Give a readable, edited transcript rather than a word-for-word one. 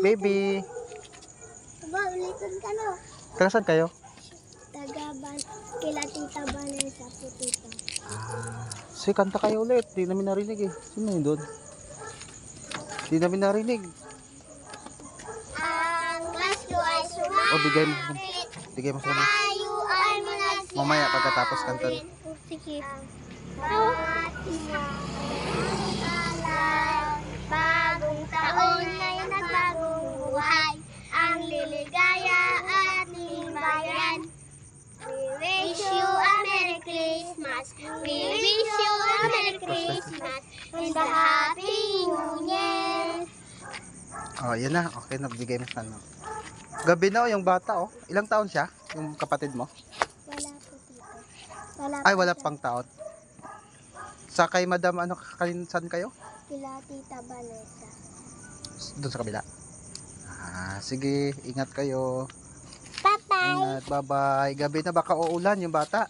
Baby. Aba, ulitin ka no. Taga saan kayo? Tagaban, kila Tita Vanessa po tita. Sige, kanta kayo ulit. Di namin narinig eh. Sino yun doon? Di namin narinig. Ang Pasko ay O, bigay mo. sumapit. Bigay mo sa kanya. Tayo ay manasya. Mamaya pagkatapos kanta. Sige. Bawat isa bagong taon ay nagbagong buhay. Ang liligaya ating bayan. We wish you a Merry Christmas. We wish you a Merry Christmas and a Happy New Year. Oh, yan na. Okay na, bigay mo sa ano. Gabi na yung bata oh. Ilang taon siya? Yung kapatid mo? Wala po tito. Wala Ay, po wala siya. pang taon. Sa kay Madam, ano, saan kayo? Kila Tita Vanessa. Doon sa kabila. Sige, ingat kayo. Bye-bye. Ingat, bye-bye. Gabi na, baka uulan yung bata.